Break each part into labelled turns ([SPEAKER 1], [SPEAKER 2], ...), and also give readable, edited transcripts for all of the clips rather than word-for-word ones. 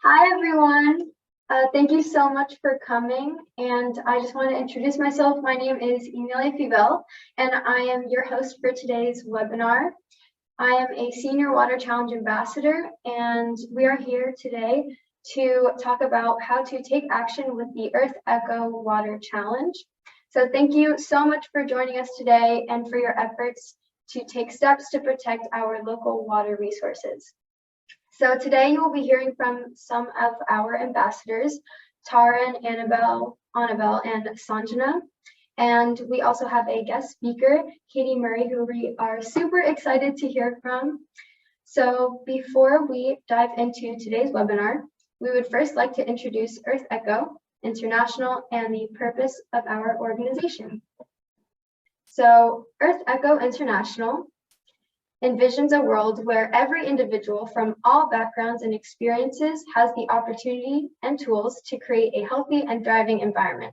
[SPEAKER 1] Hi, everyone. Thank you so much for coming. And I just want to introduce myself. My name is Emilia Fiebel, and I am your host for today's webinar. I am a Senior Water Challenge Ambassador, and we are here today to talk about how to take action with the EarthEcho Water Challenge. So thank you so much for joining us today and for your efforts to take steps to protect our local water resources. So today you will be hearing from some of our ambassadors, Tarin, Annabel, and Sanjana. And we also have a guest speaker, Katie Murray, who we are super excited to hear from. So before we dive into today's webinar, we would first like to introduce EarthEcho International and the purpose of our organization. So EarthEcho International envisions a world where every individual from all backgrounds and experiences has the opportunity and tools to create a healthy and thriving environment.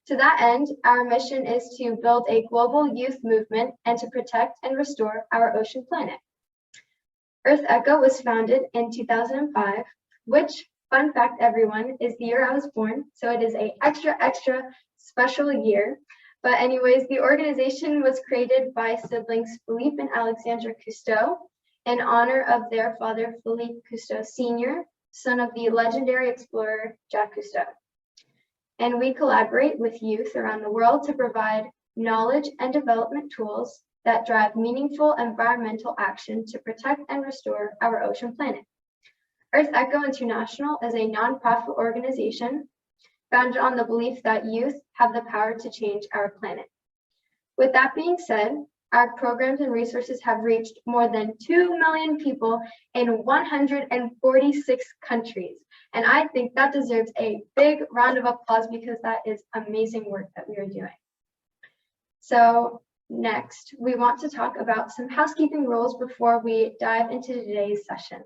[SPEAKER 1] To that end, our mission is to build a global youth movement and to protect and restore our ocean planet. EarthEcho was founded in 2005, which, fun fact everyone, is the year I was born, so it is an extra special year. But anyways, the organization was created by siblings Philippe and Alexandra Cousteau in honor of their father, Philippe Cousteau Sr., son of the legendary explorer Jacques Cousteau. And we collaborate with youth around the world to provide knowledge and development tools that drive meaningful environmental action to protect and restore our ocean planet. EarthEcho International is a nonprofit organization founded on the belief that youth have the power to change our planet. With that being said, our programs and resources have reached more than 2 million people in 146 countries. And I think that deserves a big round of applause because that is amazing work that we are doing. So next, we want to talk about some housekeeping rules before we dive into today's session.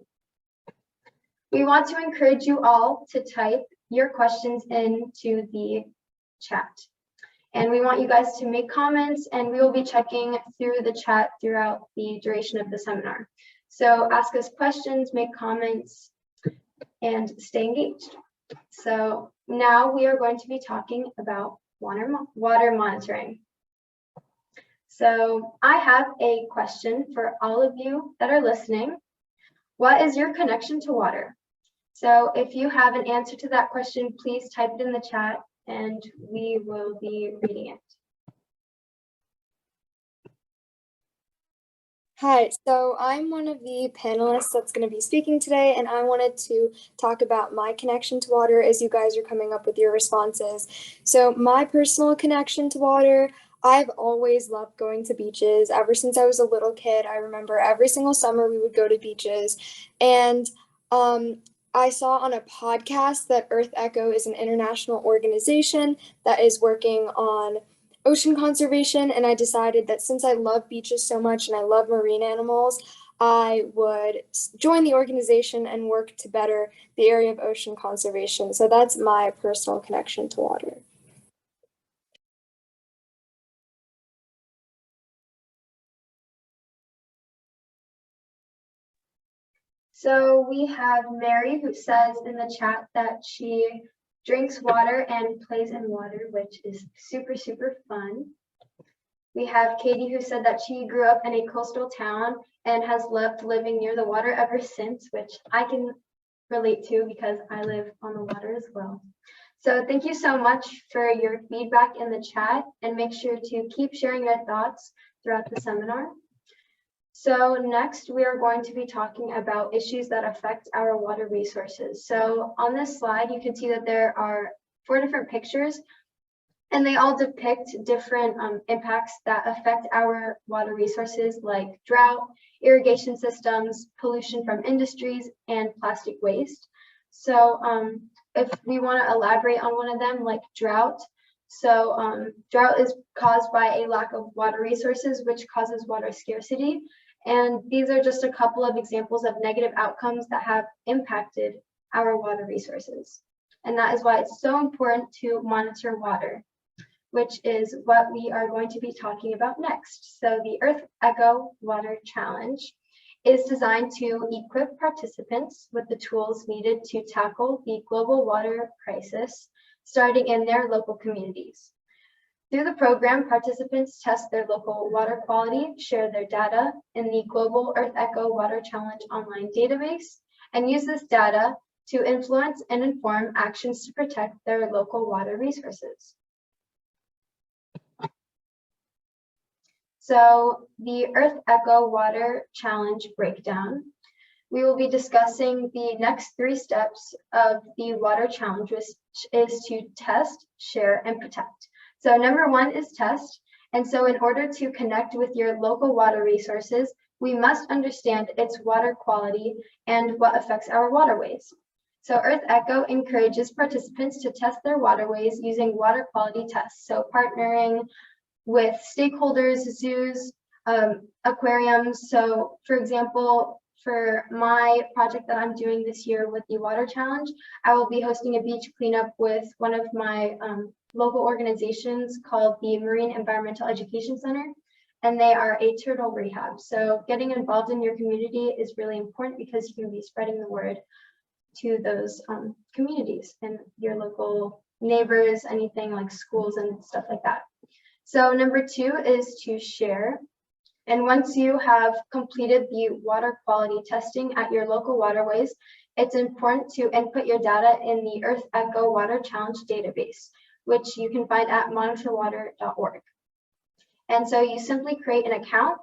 [SPEAKER 1] We want to encourage you all to type your questions into the chat. And we want you guys to make comments, and we will be checking through the chat throughout the duration of the seminar. So ask us questions, make comments, and stay engaged. So now we are going to be talking about water monitoring. So I have a question for all of you that are listening. What is your connection to water? So if you have an answer to that question, please type it in the chat and we will be reading it.
[SPEAKER 2] Hi, so I'm one of the panelists that's going to be speaking today, and I wanted to talk about my connection to water as you guys are coming up with your responses. So my personal connection to water, I've always loved going to beaches. Ever since I was a little kid, I remember every single summer we would go to beaches, and I saw on a podcast that EarthEcho is an international organization that is working on ocean conservation, and I decided that since I love beaches so much and I love marine animals, I would join the organization and work to better the area of ocean conservation. So that's my personal connection to water.
[SPEAKER 1] So we have Mary, who says in the chat that she drinks water and plays in water, which is super fun. We have Katie, who said that she grew up in a coastal town and has loved living near the water ever since, which I can relate to because I live on the water as well. So thank you so much for your feedback in the chat, and make sure to keep sharing your thoughts throughout the seminar. So next, we are going to be talking about issues that affect our water resources. So on this slide, you can see that there are 4 different pictures, and they all depict different impacts that affect our water resources, like drought, irrigation systems, pollution from industries, and plastic waste. So if we want to elaborate on one of them, like drought. So drought is caused by a lack of water resources, which causes water scarcity. And these are just a couple of examples of negative outcomes that have impacted our water resources. And that is why it's so important to monitor water, which is what we are going to be talking about next. So the EarthEcho Water Challenge is designed to equip participants with the tools needed to tackle the global water crisis, starting in their local communities. Through the program, participants test their local water quality, share their data in the global EarthEcho Water Challenge online database, and use this data to influence and inform actions to protect their local water resources. So the EarthEcho Water Challenge breakdown. We will be discussing the next 3 steps of the water challenge, which is to test, share, and protect. So number 1 is test. And so in order to connect with your local water resources, we must understand its water quality and what affects our waterways. So EarthEcho encourages participants to test their waterways using water quality tests. So partnering with stakeholders, zoos, aquariums. So for example, for my project that I'm doing this year with the Water Challenge, I will be hosting a beach cleanup with one of my local organizations called the Marine Environmental Education Center, and they are a turtle rehab. So getting involved in your community is really important because you can be spreading the word to those communities and your local neighbors, anything like schools and stuff like that. So number 2 is to share. And once you have completed the water quality testing at your local waterways, it's important to input your data in the EarthEcho Water Challenge database, which you can find at monitorwater.org. And so you simply create an account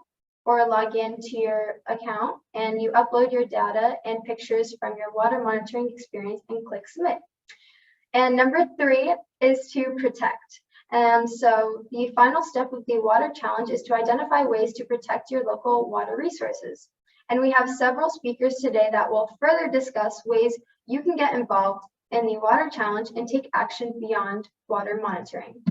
[SPEAKER 1] or log in to your account and you upload your data and pictures from your water monitoring experience and click submit. And number 3 is to protect. And so the final step of the water challenge is to identify ways to protect your local water resources. And we have several speakers today that will further discuss ways you can get involved in the water challenge and take action beyond water monitoring.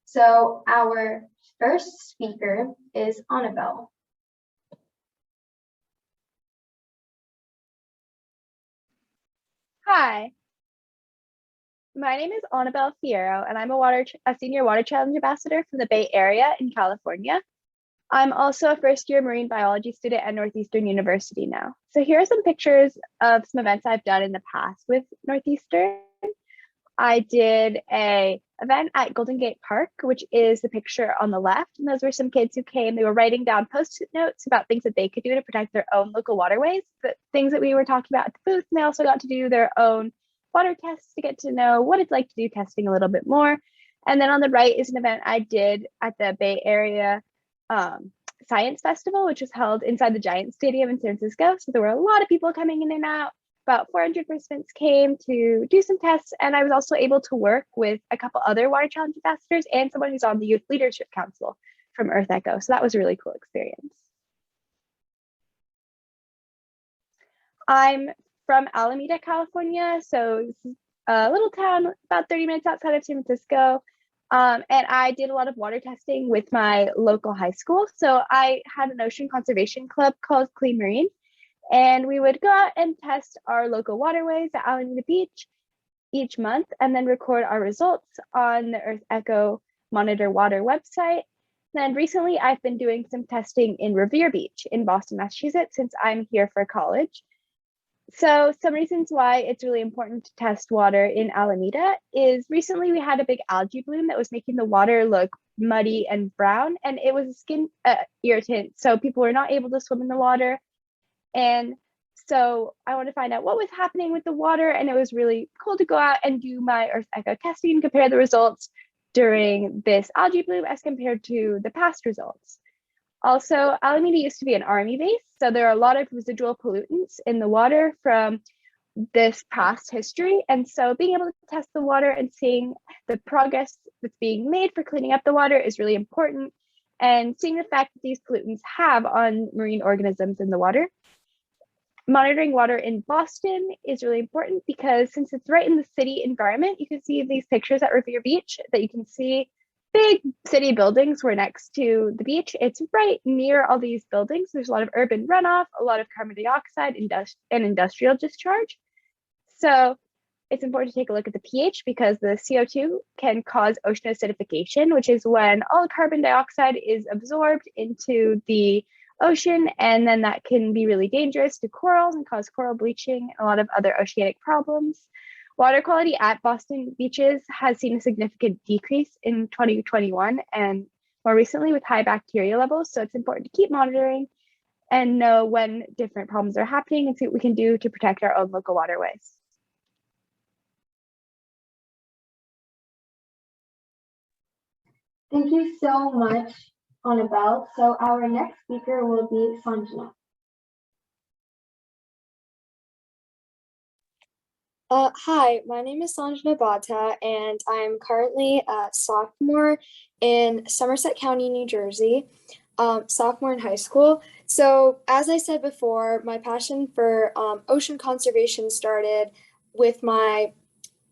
[SPEAKER 1] So our first speaker is Annabel.
[SPEAKER 3] Hi, my name is Annabel Fiero, and I'm a senior water challenge ambassador from the Bay Area in California. I'm also a first-year marine biology student at Northeastern University now. So here are some pictures of some events I've done in the past with Northeastern. I did an event at Golden Gate Park, which is the picture on the left. And those were some kids who came, they were writing down post-it notes about things that they could do to protect their own local waterways, the things that we were talking about at the booth. And they also got to do their own water tests to get to know what it's like to do testing a little bit more. And then on the right is an event I did at the Bay Area Science Festival, which was held inside the Giant Stadium in San Francisco. So there were a lot of people coming in and out. About 400 participants came to do some tests, and I was also able to work with a couple other Water Challenge ambassadors and someone who's on the Youth Leadership Council from EarthEcho. So that was a really cool experience. I'm from Alameda, California. So this is a little town about 30 minutes outside of San Francisco. And I did a lot of water testing with my local high school. So I had an ocean conservation club called Clean Marine. And we would go out and test our local waterways at Alameda Beach each month and then record our results on the EarthEcho Monitor Water website. Then recently I've been doing some testing in Revere Beach in Boston, Massachusetts, since I'm here for college. So some reasons why it's really important to test water in Alameda is recently we had a big algae bloom that was making the water look muddy and brown, and it was a skin irritant. So people were not able to swim in the water. And so I wanted to find out what was happening with the water, and it was really cool to go out and do my EarthEcho testing and compare the results during this algae bloom as compared to the past results. Also, Alameda used to be an army base, so there are a lot of residual pollutants in the water from this past history. And so being able to test the water and seeing the progress that's being made for cleaning up the water is really important, and seeing the fact that these pollutants have on marine organisms in the water. Monitoring water in Boston is really important because since it's right in the city environment, you can see these pictures at Revere Beach that you can see big city buildings were next to the beach. It's right near all these buildings. There's a lot of urban runoff, a lot of carbon dioxide and industrial discharge. So it's important to take a look at the pH because the CO2 can cause ocean acidification, which is when all the carbon dioxide is absorbed into the ocean, and then that can be really dangerous to corals and cause coral bleaching and a lot of other oceanic problems. Water quality at Boston beaches has seen a significant decrease in 2021 and more recently with high bacteria levels, so it's important to keep monitoring and know when different problems are happening and see what we can do to protect our own local waterways.
[SPEAKER 1] Thank you so much, Annabel. So our next speaker will be Sanjana.
[SPEAKER 2] Hi, my name is Sanjana Bhatta, and I'm currently a sophomore in Somerset County, New Jersey, sophomore in high school. So as I said before, my passion for ocean conservation started with my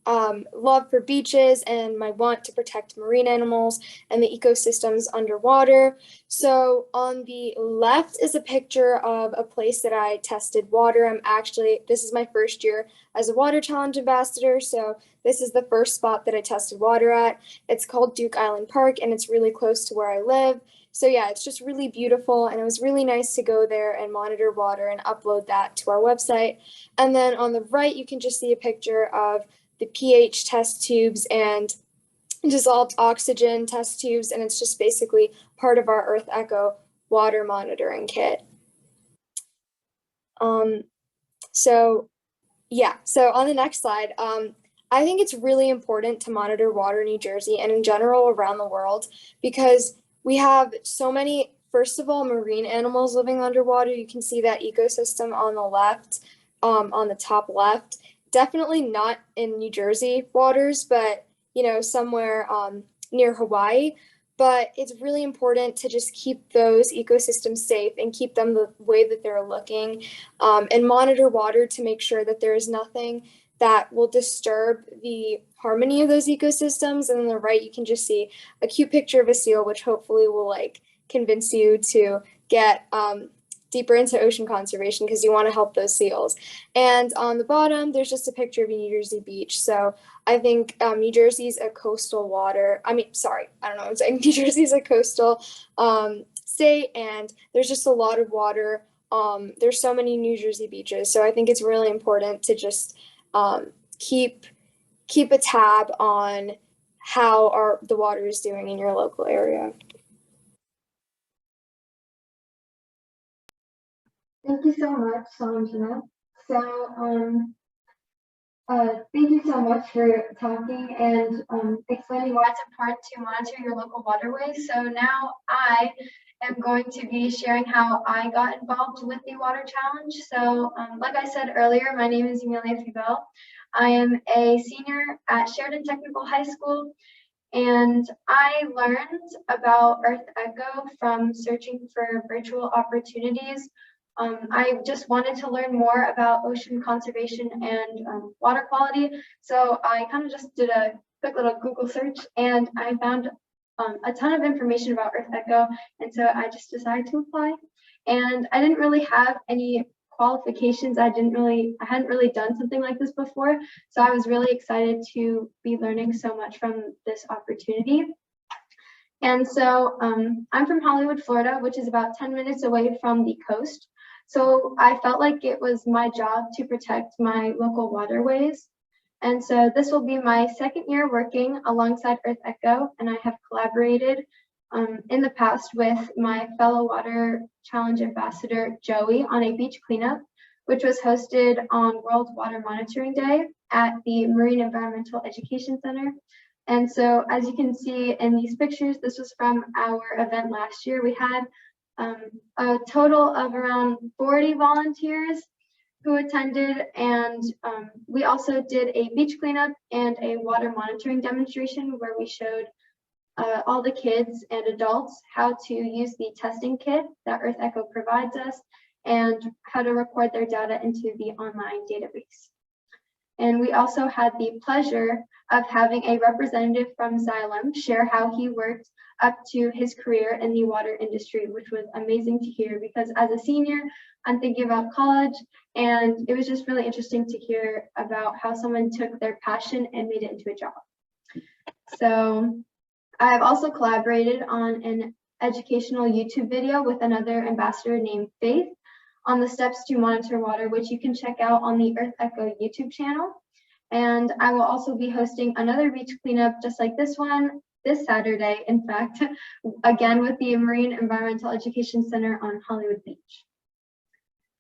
[SPEAKER 2] love for beaches and my want to protect marine animals and the ecosystems underwater. So on the left is a picture of a place that I tested water. This is my first year as a water challenge ambassador. So this is the first spot that I tested water at. It's called Duke Island Park, and it's really close to where I live. So yeah, it's just really beautiful, and it was really nice to go there and monitor water and upload that to our website. And then on the right, you can just see a picture of the pH test tubes and dissolved oxygen test tubes, and it's just basically part of our EarthEcho water monitoring kit. So on the next slide, I think it's really important to monitor water in New Jersey and in general around the world because we have so many, first of all, marine animals living underwater. You can see that ecosystem on the left, on the top left. Definitely not in New Jersey waters, but somewhere near Hawaii. But it's really important to just keep those ecosystems safe and keep them the way that they're looking, and monitor water to make sure that there is nothing that will disturb the harmony of those ecosystems. And on the right, you can just see a cute picture of a seal, which hopefully will convince you to get deeper into ocean conservation because you want to help those seals. And on the bottom, there's just a picture of a New Jersey beach. So I think New Jersey's a coastal New Jersey's a coastal state, and there's just a lot of water. There's so many New Jersey beaches. So I think it's really important to just keep a tab on how the water is doing in your local area.
[SPEAKER 1] Thank you so much, Sanjana. So, thank you so much for talking and explaining why it's important to monitor your local waterways. So now I am going to be sharing how I got involved with the water challenge. So, like I said earlier, my name is Emilia Fiebel. I am a senior at Sheridan Technical High School, and I learned about EarthEcho from searching for virtual opportunities. I just wanted to learn more about ocean conservation and water quality. So I kind of just did a quick little Google search, and I found a ton of information about EarthEcho. And so I just decided to apply. And I didn't really have any qualifications. I hadn't really done something like this before. So I was really excited to be learning so much from this opportunity. And so I'm from Hollywood, Florida, which is about 10 minutes away from the coast. So I felt like it was my job to protect my local waterways. And so this will be my second year working alongside EarthEcho, and I have collaborated in the past with my fellow water challenge ambassador, Joey, on a beach cleanup, which was hosted on World Water Monitoring Day at the Marine Environmental Education Center. And so as you can see in these pictures, this was from our event last year. We had a total of around 40 volunteers who attended, and we also did a beach cleanup and a water monitoring demonstration where we showed all the kids and adults how to use the testing kit that EarthEcho provides us and how to record their data into the online database. And we also had the pleasure of having a representative from Xylem share how he worked up to his career in the water industry, which was amazing to hear because as a senior, I'm thinking about college, and it was just really interesting to hear about how someone took their passion and made it into a job. So I've also collaborated on an educational YouTube video with another ambassador named Faith on the steps to monitor water, which you can check out on the EarthEcho YouTube channel. And I will also be hosting another beach cleanup just like this one this Saturday, in fact, again with the Marine Environmental Education Center on Hollywood Beach.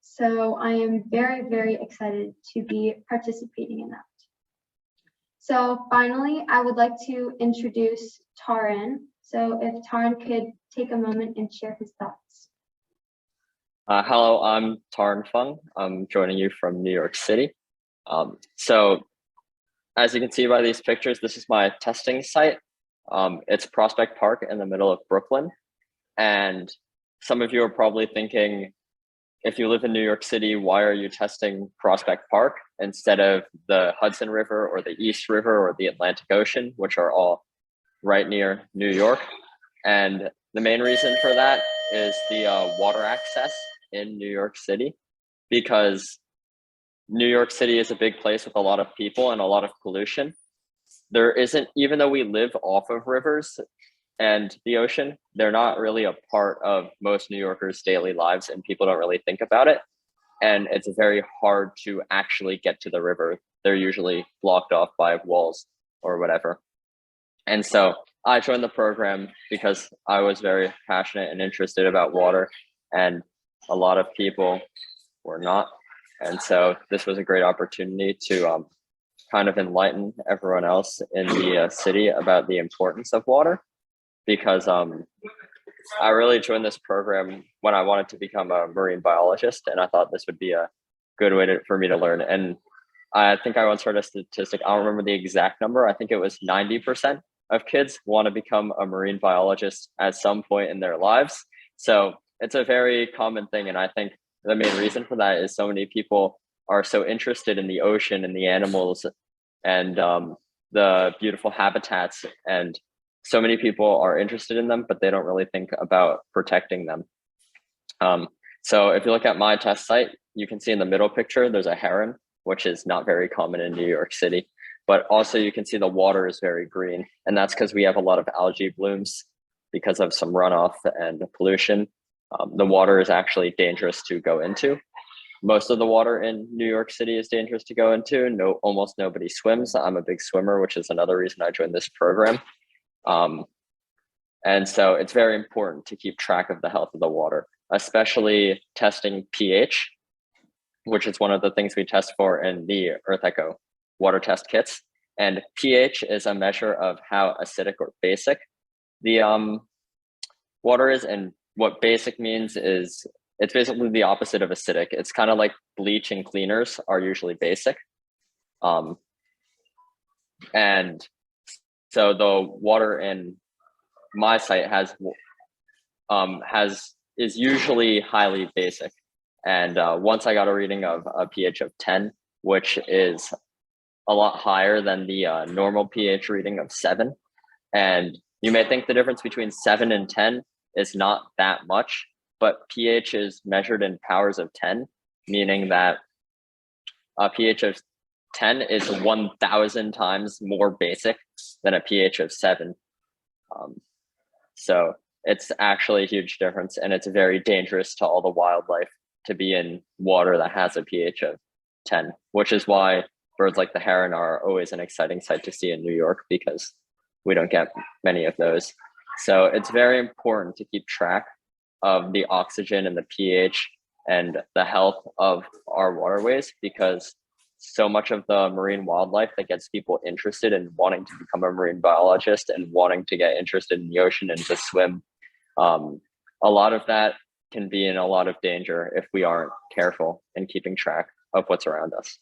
[SPEAKER 1] So I am very, very excited to be participating in that. So finally, I would like to introduce Tarin. So if Tarin could take a moment and share his thoughts.
[SPEAKER 4] Hello, I'm Tarin Fung. I'm joining you from New York City. So as you can see by these pictures, this is my testing site. It's Prospect Park in the middle of Brooklyn. And some of you are probably thinking, if you live in New York City, why are you testing Prospect Park instead of the Hudson River or the East River or the Atlantic Ocean, which are all right near New York? And the main reason for that is the water access in New York City, because New York City is a big place with a lot of people and a lot of pollution. There isn't, even though we live off of rivers and the ocean, they're not really a part of most New Yorkers' daily lives, and people don't really think about it. And it's very hard to actually get to the river. They're usually blocked off by walls or whatever. And so I joined the program because I was very passionate and interested about water, and a lot of people were not. And so this was a great opportunity to kind of enlighten everyone else in the city about the importance of water, because I really joined this program when I wanted to become a marine biologist, and I thought this would be a good way for me to learn. And I think I once heard a statistic, I don't remember the exact number, I think it was 90% of kids want to become a marine biologist at some point in their lives. So it's a very common thing, and I think the main reason for that is so many people are so interested in the ocean and the animals and the beautiful habitats, and so many people are interested in them, but they don't really think about protecting them. So if you look at my test site, you can see in the middle picture, there's a heron, which is not very common in New York City, but also you can see the water is very green. And that's because we have a lot of algae blooms because of some runoff and pollution. The water is actually dangerous to go into. Most of the water in New York City is dangerous to go into. Almost nobody swims. I'm a big swimmer, which is another reason I joined this program. And so it's very important to keep track of the health of the water, especially testing pH, which is one of the things we test for in the EarthEcho water test kits. And pH is a measure of how acidic or basic the water is. And what basic means is it's basically the opposite of acidic. It's kind of like bleach and cleaners are usually basic. And so the water in my site is usually highly basic. And once I got a reading of a pH of 10, which is a lot higher than the normal pH reading of 7. And you may think the difference between 7 and 10 is not that much, but pH is measured in powers of 10, meaning that a pH of 10 is 1,000 times more basic than a pH of 7. So it's actually a huge difference, and it's very dangerous to all the wildlife to be in water that has a pH of 10, which is why birds like the heron are always an exciting sight to see in New York, because we don't get many of those. So it's very important to keep track of the oxygen and the pH and the health of our waterways, because so much of the marine wildlife that gets people interested in wanting to become a marine biologist and wanting to get interested in the ocean and to swim, a lot of that can be in a lot of danger if we aren't careful in keeping track of what's around us.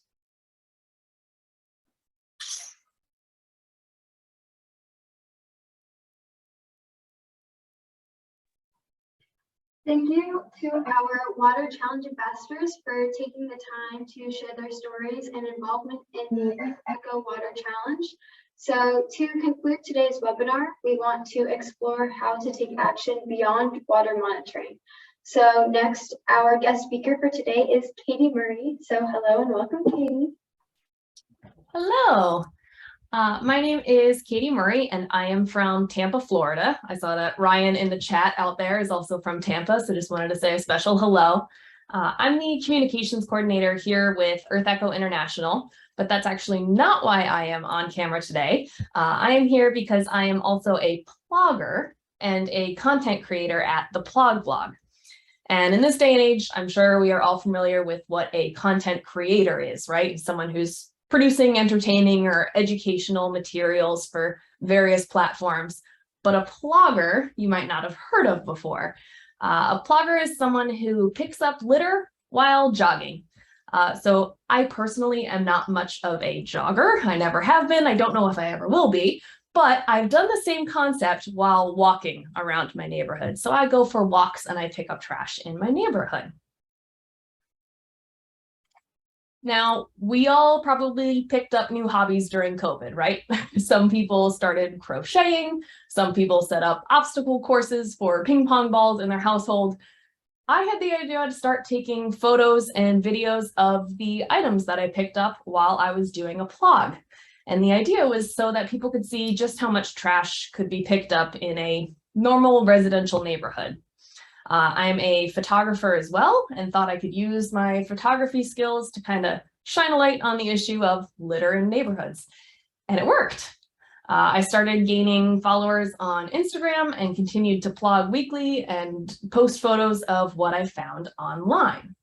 [SPEAKER 1] Thank you to our Water Challenge ambassadors for taking the time to share their stories and involvement in the EarthEcho Water Challenge. So to conclude today's webinar, we want to explore how to take action beyond water monitoring. So next, our guest speaker for today is Katie Murray. So hello and welcome, Katie.
[SPEAKER 5] Hello. My name is Katie Murray, and I am from Tampa, Florida. I saw that Ryan in the chat out there is also from Tampa, so just wanted to say a special hello. I'm the communications coordinator here with EarthEcho International, but that's actually not why I am on camera today. I am here because I am also a plogger and a content creator at the Plog blog. And in this day and age, I'm sure we are all familiar with what a content creator is, right? Someone who's producing entertaining or educational materials for various platforms. But a plogger, you might not have heard of before. A plogger is someone who picks up litter while jogging. So I personally am not much of a jogger. I never have been. I don't know if I ever will be. But I've done the same concept while walking around my neighborhood. So I go for walks and I pick up trash in my neighborhood. Now, we all probably picked up new hobbies during COVID, right? Some people started crocheting, some people set up obstacle courses for ping pong balls in their household. I had the idea to start taking photos and videos of the items that I picked up while I was doing a plog. And the idea was so that people could see just how much trash could be picked up in a normal residential neighborhood. I'm a photographer as well, and thought I could use my photography skills to kind of shine a light on the issue of litter in neighborhoods. And it worked. I started gaining followers on Instagram and continued to plog weekly and post photos of what I found online.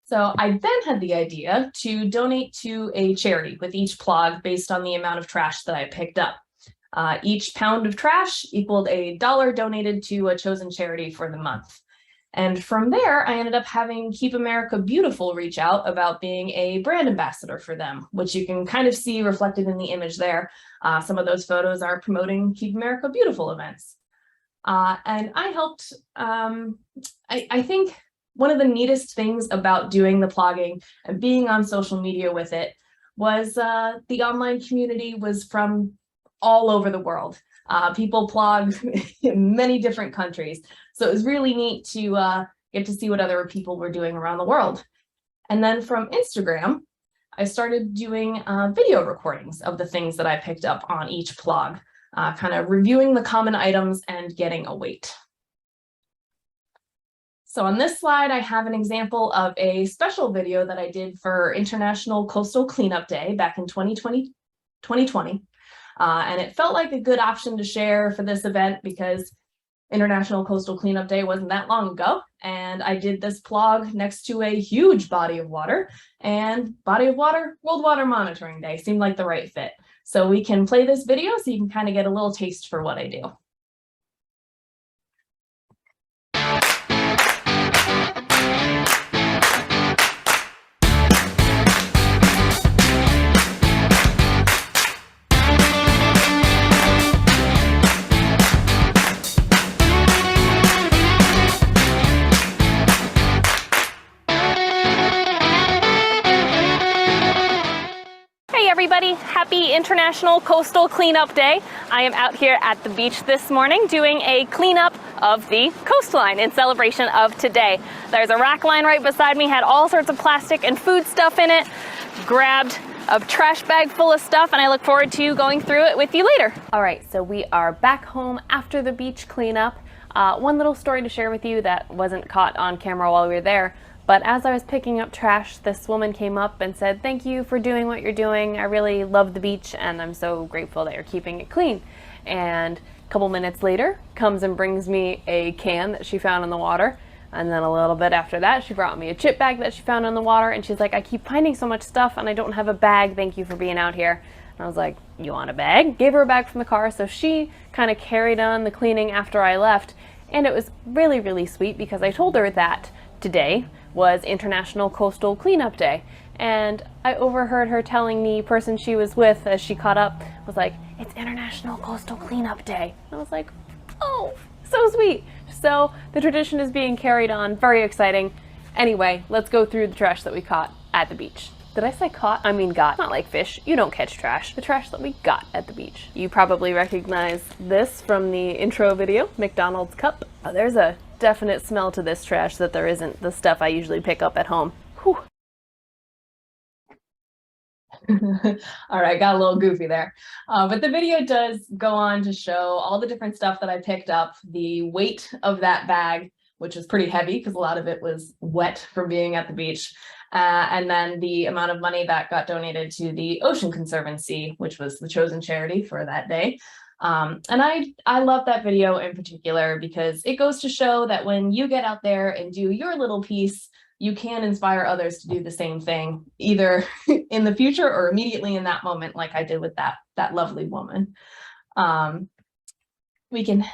[SPEAKER 5] So I then had the idea to donate to a charity with each plog based on the amount of trash that I picked up. Each pound of trash equaled $1 donated to a chosen charity for the month. And from there, I ended up having Keep America Beautiful reach out about being a brand ambassador for them, which you can kind of see reflected in the image there. Some of those photos are promoting Keep America Beautiful events. And I helped, I think one of the neatest things about doing the plogging and being on social media with it was the online community was from all over the world. People plog in many different countries. So it was really neat to get to see what other people were doing around the world. And then from Instagram, I started doing video recordings of the things that I picked up on each plog, kind of reviewing the common items and getting a weight. So on this slide, I have an example of a special video that I did for International Coastal Cleanup Day back in 2020. And it felt like a good option to share for this event because International Coastal Cleanup Day wasn't that long ago. And I did this plog next to a huge body of water, and body of water, World Water Monitoring Day seemed like the right fit. So we can play this video so you can kind of get a little taste for what I do.
[SPEAKER 6] Everybody, happy International Coastal Cleanup Day. I am out here at the beach this morning doing a cleanup of the coastline in celebration of today. There's a rack line right beside me, had all sorts of plastic and food stuff in it. Grabbed a trash bag full of stuff, and I look forward to going through it with you later. All right, so we are back home after the beach cleanup. One little story to share with you that wasn't caught on camera while we were there. But as I was picking up trash, this woman came up and said, "Thank you for doing what you're doing. I really love the beach and I'm so grateful that you're keeping it clean." And a couple minutes later, comes and brings me a can that she found in the water. And then a little bit after that, she brought me a chip bag that she found in the water. And she's like, "I keep finding so much stuff and I don't have a bag. Thank you for being out here." And I was like, "You want a bag?" Gave her a bag from the car. So she kind of carried on the cleaning after I left. And it was really, really sweet because I told her that today was International Coastal Cleanup Day. And I overheard her telling the person she was with as she caught up, was like, "It's International Coastal Cleanup Day." And I was like, oh, so sweet. So the tradition is being carried on, very exciting. Anyway, let's go through the trash that we caught at the beach. Did I say caught? I mean got. Not like fish, you don't catch trash. The trash that we got at the beach. You probably recognize this from the intro video, McDonald's cup. Oh, there's a definite smell to this trash that there isn't the stuff I usually pick up at home. Whew.
[SPEAKER 5] All right, got a little goofy there. But the video does go on to show all the different stuff that I picked up, the weight of that bag, which was pretty heavy because a lot of it was wet from being at the beach. And then the amount of money that got donated to the Ocean Conservancy, which was the chosen charity for that day. And I love that video in particular because it goes to show that when you get out there and do your little piece, you can inspire others to do the same thing, either in the future or immediately in that moment, like I did with that lovely woman. We can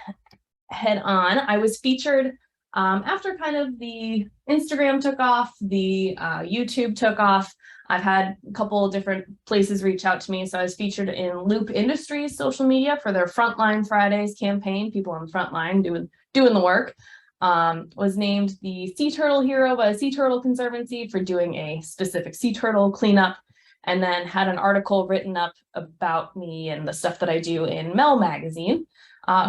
[SPEAKER 5] head on. I was featured after kind of the Instagram took off, the YouTube took off. I've had a couple of different places reach out to me. So I was featured in Loop Industries social media for their Frontline Fridays campaign, people on the front line doing the work. Was named the Sea Turtle Hero by the Sea Turtle Conservancy for doing a specific sea turtle cleanup, and then had an article written up about me and the stuff that I do in Mel magazine,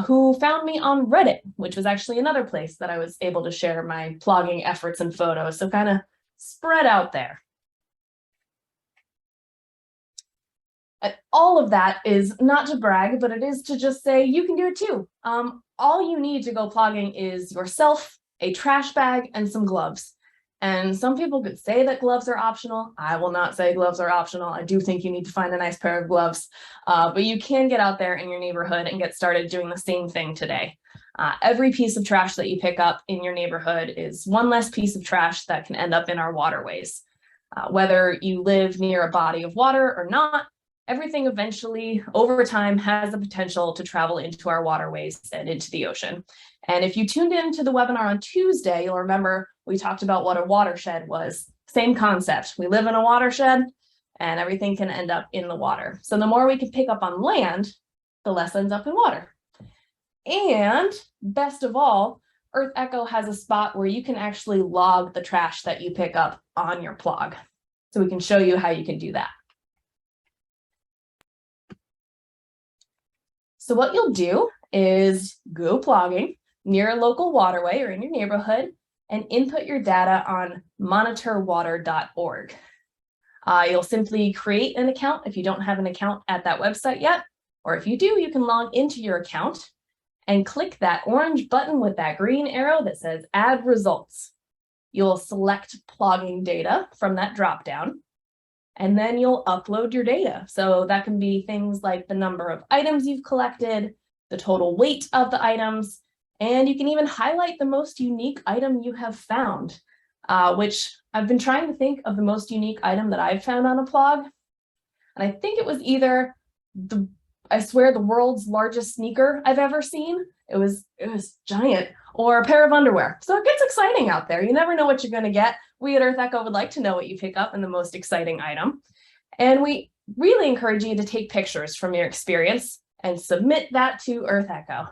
[SPEAKER 5] who found me on Reddit, which was actually another place that I was able to share my plogging efforts and photos. So kind of spread out there. And all of that is not to brag, but it is to just say you can do it too. All you need to go plogging is yourself, a trash bag, and some gloves. And some people could say that gloves are optional. I will not say gloves are optional. I do think you need to find a nice pair of gloves, but you can get out there in your neighborhood and get started doing the same thing today. Every piece of trash that you pick up in your neighborhood is one less piece of trash that can end up in our waterways. Whether you live near a body of water or not, everything eventually, over time, has the potential to travel into our waterways and into the ocean. And if you tuned into the webinar on Tuesday, you'll remember we talked about what a watershed was. Same concept. We live in a watershed and everything can end up in the water. So the more we can pick up on land, the less ends up in water. And best of all, EarthEcho has a spot where you can actually log the trash that you pick up on your plog. So we can show you how you can do that. So what you'll do is go plogging near a local waterway or in your neighborhood and input your data on monitorwater.org. You'll simply create an account if you don't have an account at that website yet, or if you do, you can log into your account and click that orange button with that green arrow that says Add Results. You'll select plogging data from that dropdown, and then you'll upload your data. So that can be things like the number of items you've collected, the total weight of the items, and you can even highlight the most unique item you have found, which I've been trying to think of the most unique item that I've found on a plog. And I think it was either I swear the world's largest sneaker I've ever seen. It was giant, or a pair of underwear. So it gets exciting out there. You never know what you're going to get. We at EarthEcho would like to know what you pick up in the most exciting item. And we really encourage you to take pictures from your experience and submit that to EarthEcho.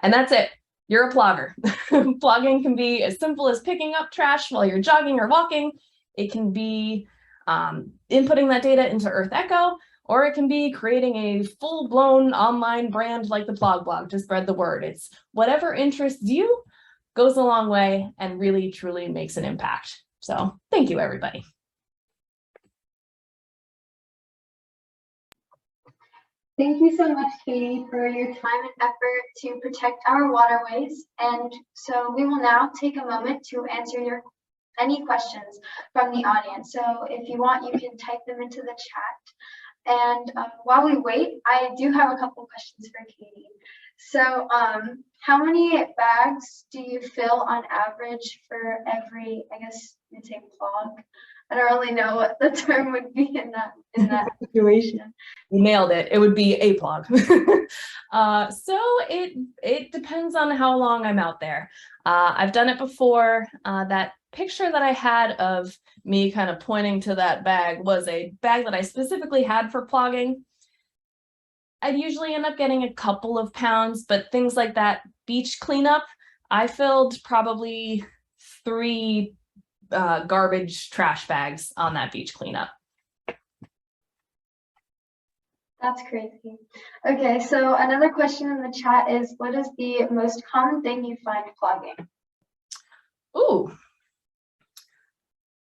[SPEAKER 5] And that's it. You're a plogger. Plogging can be as simple as picking up trash while you're jogging or walking. It can be inputting that data into EarthEcho, or it can be creating a full-blown online brand like the Plog to spread the word. It's whatever interests you, goes a long way and really, truly makes an impact. So thank you, everybody.
[SPEAKER 1] Thank you so much, Katie, for your time and effort to protect our waterways. And so we will now take a moment to answer any questions from the audience. So if you want, you can type them into the chat. And while we wait, I do have a couple questions for Katie. So how many bags do you fill on average for every, I guess you'd say plog? I don't really know what the term would be in that situation.
[SPEAKER 5] You nailed it. It would be a plog. So it depends on how long I'm out there. I've done it before. That picture that I had of me kind of pointing to that bag was a bag that I specifically had for plogging. I'd usually end up getting a couple of pounds, but things like that beach cleanup, I filled probably 3 garbage trash bags on that beach cleanup.
[SPEAKER 1] That's crazy. Okay, so another question in the chat is, what is the most common thing you find plogging?
[SPEAKER 5] Ooh.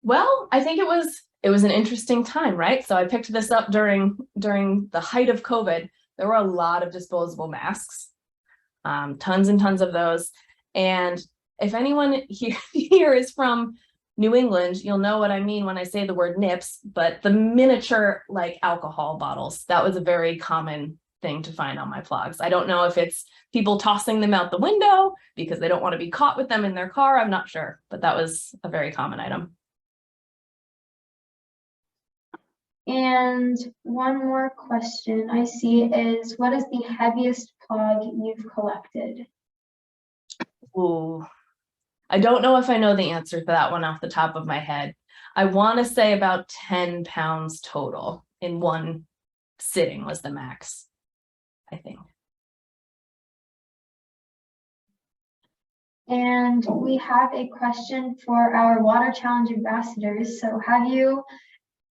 [SPEAKER 5] Well, I think it it was an interesting time, right? So I picked this up during the height of COVID. There were a lot of disposable masks, tons and tons of those. And if anyone here is from New England, you'll know what I mean when I say the word nips, but the miniature like alcohol bottles, that was a very common thing to find on my plogs. I don't know if it's people tossing them out the window because they don't want to be caught with them in their car. I'm not sure, but that was a very common item.
[SPEAKER 1] And one more question I see is, what is the heaviest plug you've collected?
[SPEAKER 5] Ooh, I don't know if I know the answer to that one off the top of my head. I want to say about 10 pounds total in one sitting was the max, I think.
[SPEAKER 1] And we have a question for our Water Challenge ambassadors. So have you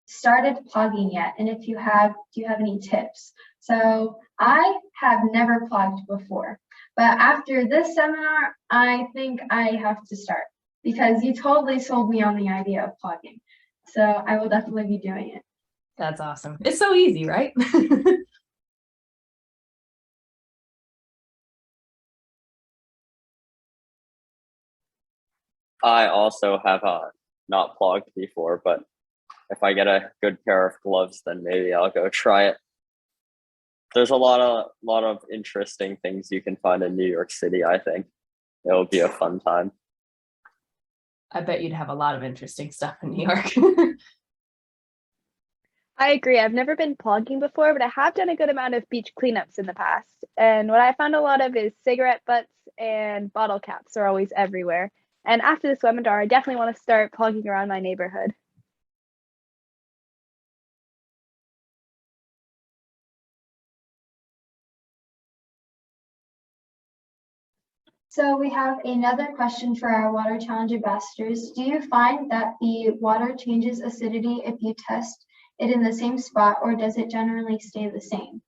[SPEAKER 1] started plugging yet? And if you have, do you have any tips? So I have never plugged before, but after this seminar, I think I have to start because you totally sold me on the idea of plugging. So I will definitely be doing it.
[SPEAKER 5] That's awesome. It's so easy, right?
[SPEAKER 4] I also have not plugged before, but if I get a good pair of gloves, then maybe I'll go try it. There's a lot of interesting things you can find in New York City. I think it'll be a fun time.
[SPEAKER 5] I bet you'd have a lot of interesting stuff in New York.
[SPEAKER 3] I agree. I've never been plugging before, but I have done a good amount of beach cleanups in the past. And what I found a lot of is cigarette butts and bottle caps are always everywhere. And after this webinar, I definitely want to start plugging around my neighborhood.
[SPEAKER 1] So we have another question for our Water Challenge ambassadors. Do you find that the water changes acidity if you test it in the same spot, or does it generally stay the same?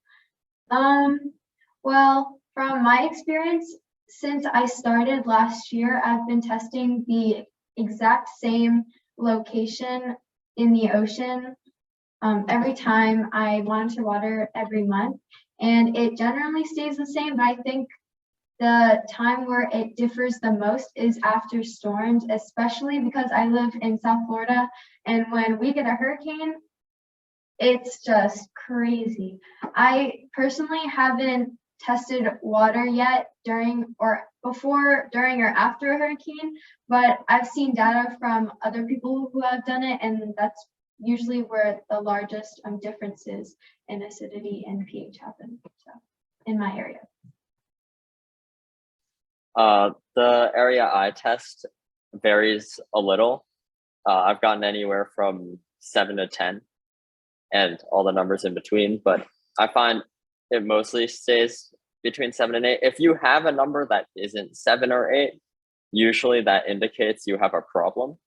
[SPEAKER 1] Well, from my experience, since I started last year, I've been testing the exact same location in the ocean every time I monitor water every month, and it generally stays the same, but I think the time where it differs the most is after storms, especially because I live in South Florida, and when we get a hurricane, it's just crazy. I personally haven't tested water yet during or after a hurricane, but I've seen data from other people who have done it, and that's usually where the largest differences in acidity and pH happen. So in my area.
[SPEAKER 4] The area I test varies a little. I've gotten anywhere from 7 to 10 and all the numbers in between, but I find it mostly stays between 7 and 8. If you have a number that isn't 7 or 8, usually that indicates you have a problem.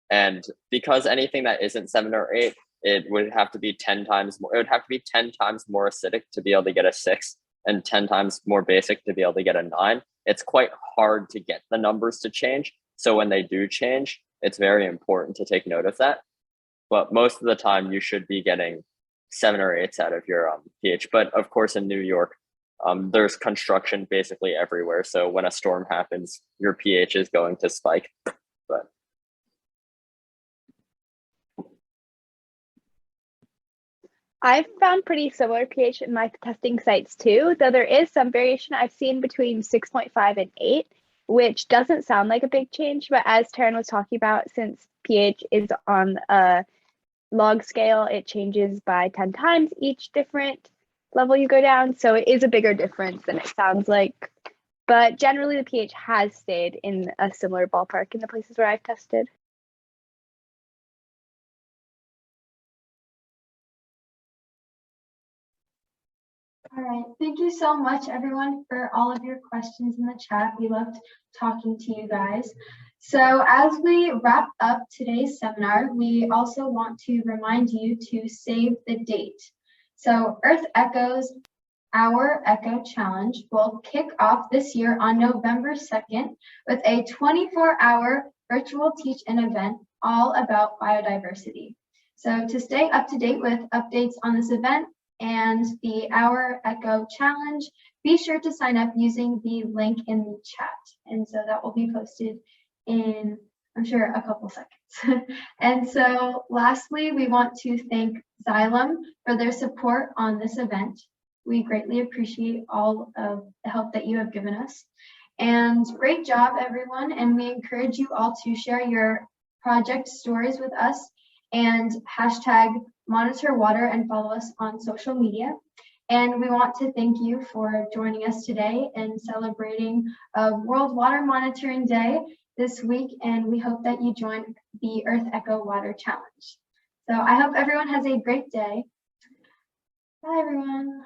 [SPEAKER 4] And because anything that isn't 7 or 8, it would have to be 10 times more. It would have to be 10 times more acidic to be able to get a 6 and 10 times more basic to be able to get a 9. It's quite hard to get the numbers to change. So when they do change, it's very important to take note of that. But most of the time you should be getting 7 or 8s out of your pH. But of course in New York, there's construction basically everywhere. So when a storm happens, your pH is going to spike. But
[SPEAKER 3] I've found pretty similar pH in my testing sites too, though there is some variation I've seen between 6.5 and 8, which doesn't sound like a big change, but as Tarin was talking about, since pH is on a log scale, it changes by 10 times each different level you go down, so it is a bigger difference than it sounds like. But generally the pH has stayed in a similar ballpark in the places where I've tested.
[SPEAKER 1] All right, thank you so much everyone for all of your questions in the chat. We loved talking to you guys. So as we wrap up today's seminar, we also want to remind you to save the date. So EarthEcho's Our Echo Challenge will kick off this year on November 2nd with a 24-hour virtual teach-in event all about biodiversity. So to stay up to date with updates on this event and the EarthEcho challenge, be sure to sign up using the link in the chat. And so that will be posted in, I'm sure, a couple seconds. And so lastly, we want to thank Xylem for their support on this event. We greatly appreciate all of the help that you have given us. And great job, everyone. And we encourage you all to share your project stories with us and hashtag monitor water and follow us on social media. And we want to thank you for joining us today and celebrating World Water Monitoring Day this week. And we hope that you join the EarthEcho Water Challenge. So I hope everyone has a great day. Bye, everyone.